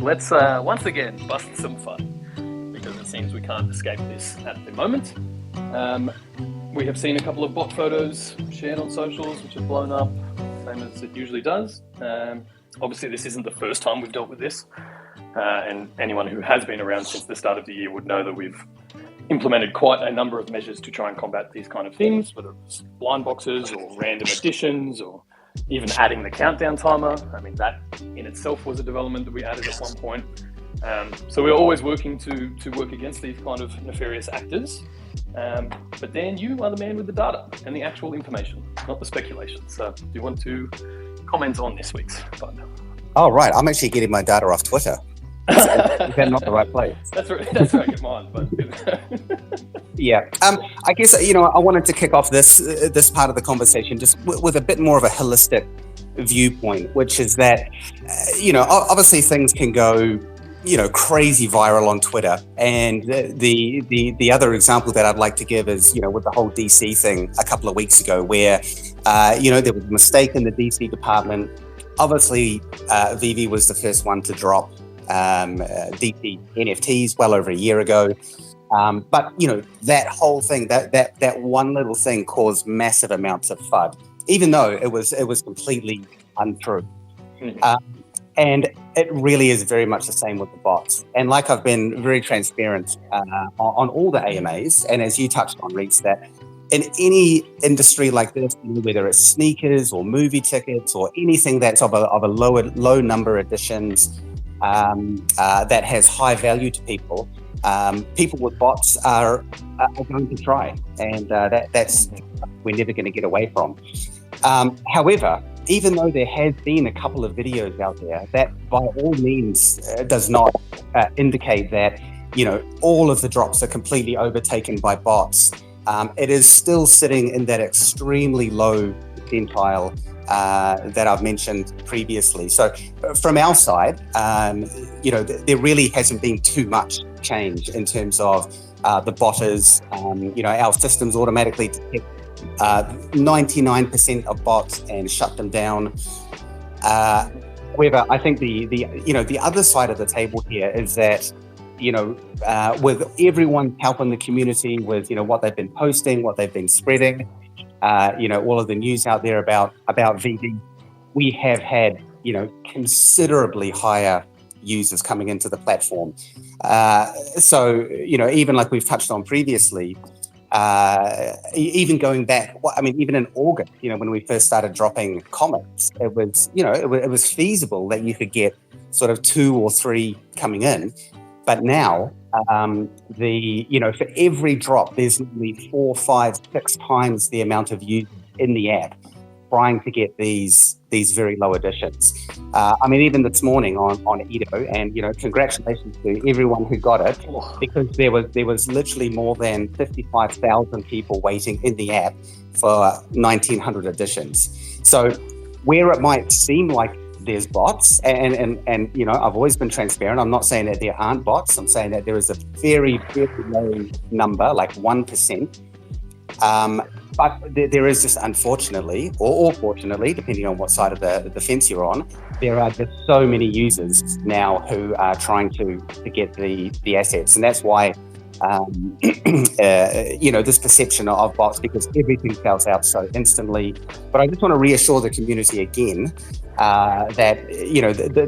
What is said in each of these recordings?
let's once again bust some fun, because it seems we can't escape this at the moment. We have seen a couple of bot photos shared on socials which have blown up, same as it usually does. Obviously this isn't the first time we've dealt with this, and anyone who has been around since the start of the year would know that we've implemented quite a number of measures to try and combat these kind of things, whether it's blind boxes or random additions or even adding the countdown timer. I mean, that in itself was a development that we added at one point. So we're always working to work against these kind of nefarious actors. But Dan, you are the man with the data and the actual information, not the speculation. So do you want to comment on this week's fund? Oh, right. I'm actually getting my data off Twitter. Is that not the right place? That's where I get mine. But yeah, I guess I wanted to kick off this part of the conversation just with a bit more of a holistic viewpoint, which is that obviously things can go crazy viral on Twitter, and the other example that I'd like to give is with the whole DC thing a couple of weeks ago, where there was a mistake in the DC department. Obviously, VeVe was the first one to drop DC NFTs well over a year ago. But that whole thing, that one little thing caused massive amounts of FUD, even though it was completely untrue. And it really is very much the same with the bots. And like I've been very transparent on all the AMAs, and as you touched on, Reese, that in any industry like this, whether it's sneakers or movie tickets or anything that's of a low number additions, that has high value to people, people with bots are going to try, and that's we're never going to get away from. However, even though there has been a couple of videos out there, that by all means does not indicate that all of the drops are completely overtaken by bots. It is still sitting in that extremely low percentile that I've mentioned previously. So from our side, there really hasn't been too much change in terms of the botters. Our systems automatically detect 99% of bots and shut them down. However, I think the other side of the table here is that with everyone helping the community with what they've been posting, what they've been spreading, all of the news out there about VeVe, we have had considerably higher users coming into the platform. So even like we've touched on previously, even going back, even in August, when we first started dropping comments, it was feasible that you could get sort of 2 or 3 coming in. But now, for every drop, there's nearly 4, 5, 6 times the amount of users in the app trying to get these very low additions. Even this morning on Edo, and congratulations to everyone who got it, because there was literally more than 55,000 people waiting in the app for 1,900 additions. So where it might seem like there's bots, and I've always been transparent. I'm not saying that there aren't bots. I'm saying that there is a very, very low number, like 1%. But there is just, unfortunately, or fortunately, depending on what side of the fence you're on, there are just so many users now who are trying to get the assets. And that's why, this perception of bots, because everything sells out so instantly. But I just want to reassure the community again that,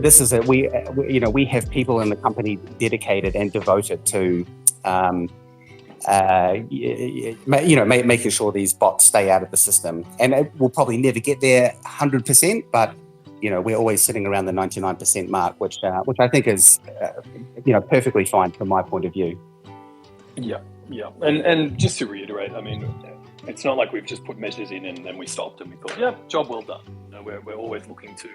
this is we have people in the company dedicated and devoted to, making sure these bots stay out of the system. And it will probably never get there 100%, but we're always sitting around the 99% mark, which I think is perfectly fine from my point of view. Yeah. And just to reiterate, it's not like we've just put measures in and then we stopped and we thought, yeah, job well done. We're always looking to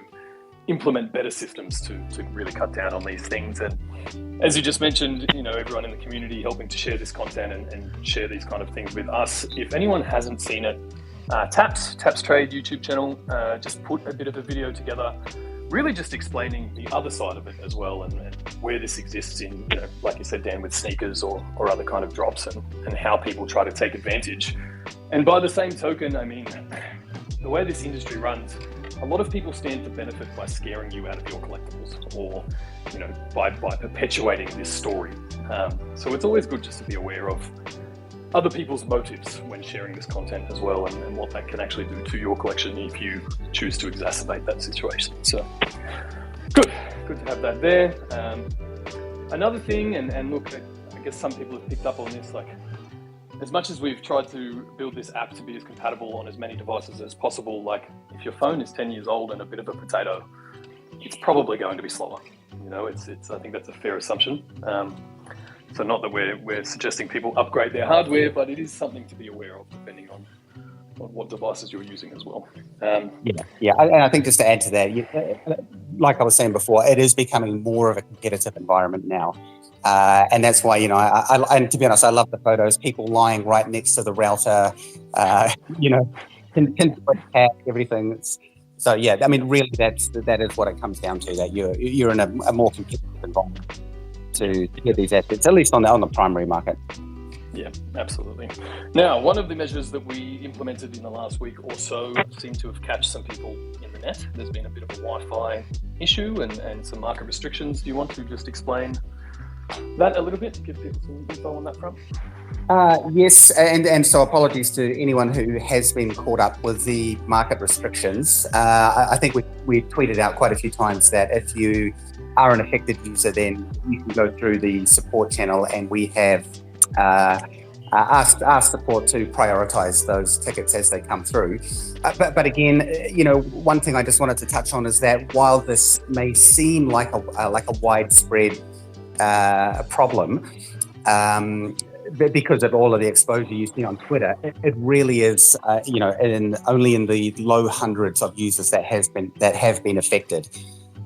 implement better systems to really cut down on these things. And as you just mentioned, everyone in the community helping to share this content and share these kind of things with us. If anyone hasn't seen it, Taps Trade YouTube channel just put a bit of a video together, really just explaining the other side of it as well, and where this exists in, like you said, Dan, with sneakers or other kind of drops, and how people try to take advantage. And by the same token, the way this industry runs, a lot of people stand to benefit by scaring you out of your collectibles, or by perpetuating this story. So it's always good just to be aware of other people's motives when sharing this content as well, and what that can actually do to your collection if you choose to exacerbate that situation. So good to have that there. Another thing, and look, I guess some people have picked up on this, like, as much as we've tried to build this app to be as compatible on as many devices as possible, like, if your phone is 10 years old and a bit of a potato, it's probably going to be slower. I think that's a fair assumption. So not that we're suggesting people upgrade their hardware, but it is something to be aware of depending on what devices you're using as well. Yeah, and I think just to add to that, like I was saying before, it is becoming more of a competitive environment now. And that's why, and to be honest, I love the photos, people lying right next to the router, everything. So yeah, I mean, really, that is what it comes down to, that you're in a more competitive environment to get these assets, at least on the primary market. Yeah, absolutely. Now, one of the measures that we implemented in the last week or so seemed to have catched some people in the net. There's been a bit of a Wi-Fi issue and some market restrictions. Do you want to just explain that a little bit, give people some info on that front? Yes, and so apologies to anyone who has been caught up with the market restrictions. I think we tweeted out quite a few times that if you are an affected user, then you can go through the support channel, and we have asked support to prioritize those tickets as they come through. But again, one thing I just wanted to touch on is that while this may seem like a widespread problem, because of all of the exposure you see on Twitter, it really is, only in the low hundreds of users that have been affected.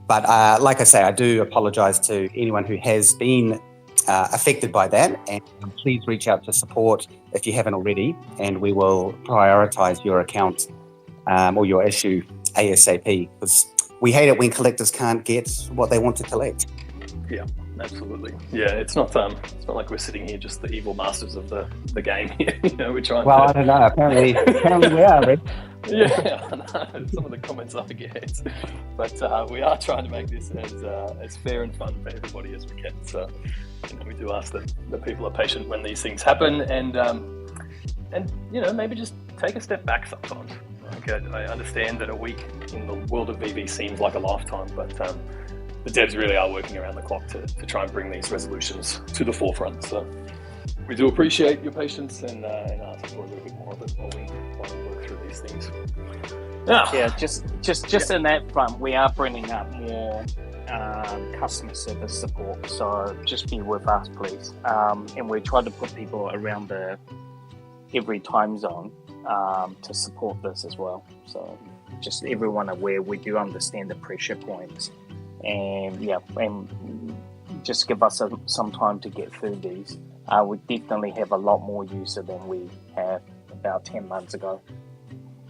But like I say, I do apologize to anyone who has been affected by that, and please reach out to support if you haven't already, and we will prioritize your account or your issue ASAP, because we hate it when collectors can't get what they want to collect. Yeah, absolutely. Yeah, it's not like we're sitting here just the evil masters of the game here. We're trying. Well, I don't know. Apparently we are, Rick. Yeah, I know. Some of the comments I get, but we are trying to make this as fair and fun for everybody as we can. So we do ask that people are patient when these things happen, and maybe just take a step back sometimes. Like, I understand that a week in the world of VeVe seems like a lifetime, but the devs really are working around the clock to try and bring these resolutions to the forefront. So we do appreciate your patience and ask for a little bit more of it while we work through these things. Yeah, just in that front, we are bringing up more customer service support. So just be with us, please. And we try to put people around every time zone to support this as well. So just everyone aware, we do understand the pressure points. And just give us some time to get through these. We definitely have a lot more user than we have about 10 months ago.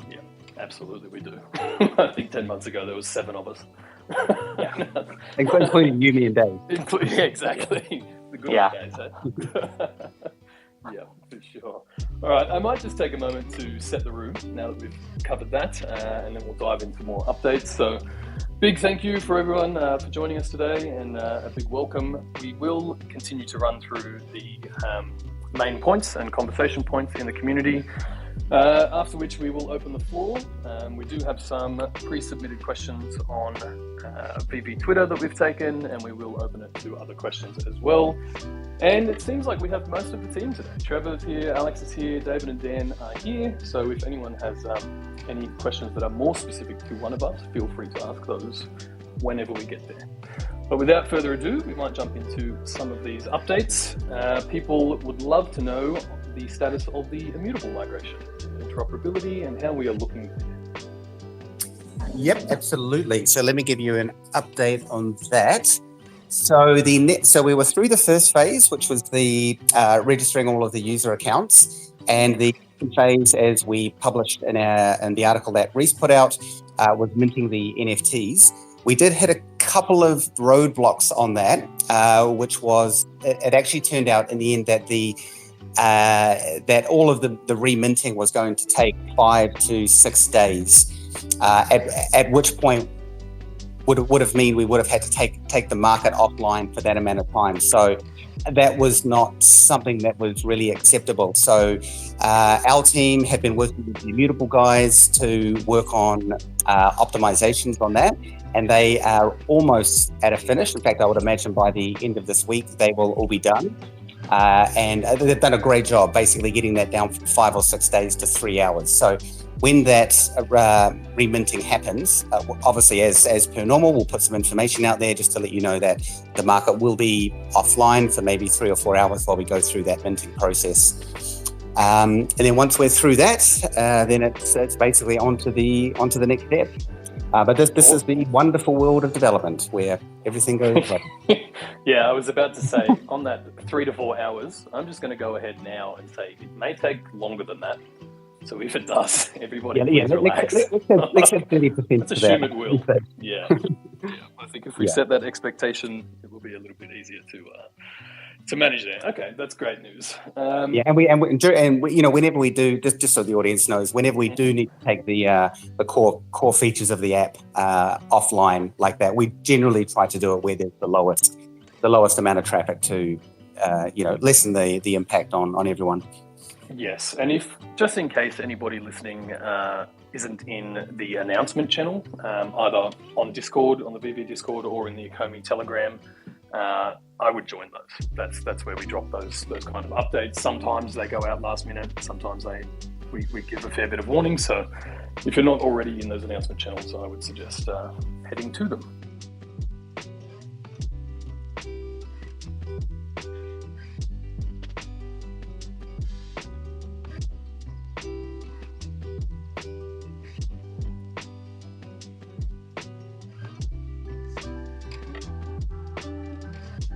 Yeah, absolutely we do. I think 10 months ago there was 7 of us. Yeah. Including you, me, and Dave. Yeah, exactly. The good old days, eh? Yeah, for sure. All right, I might just take a moment to set the room now that we've covered that, and then we'll dive into more updates. So, big thank you for everyone for joining us today, and a big welcome. We will continue to run through the main points and conversation points in the community, after which we will open the floor. We do have some pre-submitted questions on VeVe Twitter that we've taken, and we will open it to other questions as well. And it seems like we have most of the team today. Trevor's here, Alex is here, David and Dan are here. So if anyone has any questions that are more specific to one of us, feel free to ask those whenever we get there. But without further ado, we might jump into some of these updates. People would love to know the status of the Immutable migration, interoperability, and how we are looking. Yep, absolutely. So let me give you an update on that. So we were through the first phase, which was the registering all of the user accounts, and the second phase, as we published in the article that Reese put out, was minting the NFTs. We did hit a couple of roadblocks on that, which was it actually turned out in the end that that all of the reminting was going to take 5 to 6 days. At which point would have mean we would have had to take the market offline for that amount of time. So that was not something that was really acceptable. So our team had been working with the Immutable guys to work on optimizations on that, and they are almost at a finish. In fact, I would imagine by the end of this week, they will all be done. And they've done a great job basically getting that down from 5 or 6 days to 3 hours. So when that reminting happens, obviously as per normal, we'll put some information out there just to let you know that the market will be offline for maybe 3 or 4 hours while we go through that minting process. And then once we're through that, then it's basically onto the next step. But this is the wonderful world of development where everything goes right. Yeah, I was about to say, on that 3 to 4 hours, I'm just going to go ahead now and say it may take longer than that. So if it does, everybody relax. Let's have 30%. Let's assume it will. Yeah. I think if we set that expectation, it will be a little bit easier to manage that. Okay, that's great news. And we whenever we do, just so the audience knows, whenever we do need to take the core features of the app offline like that, we generally try to do it where there's the lowest amount of traffic to lessen the impact on everyone. Yes, and if just in case anybody listening isn't in the announcement channel, either on Discord, on the VeVe Discord, or in the Ecomi Telegram, I would join those. That's where we drop those kind of updates. Sometimes they go out last minute. Sometimes we give a fair bit of warning. So if you're not already in those announcement channels, I would suggest heading to them.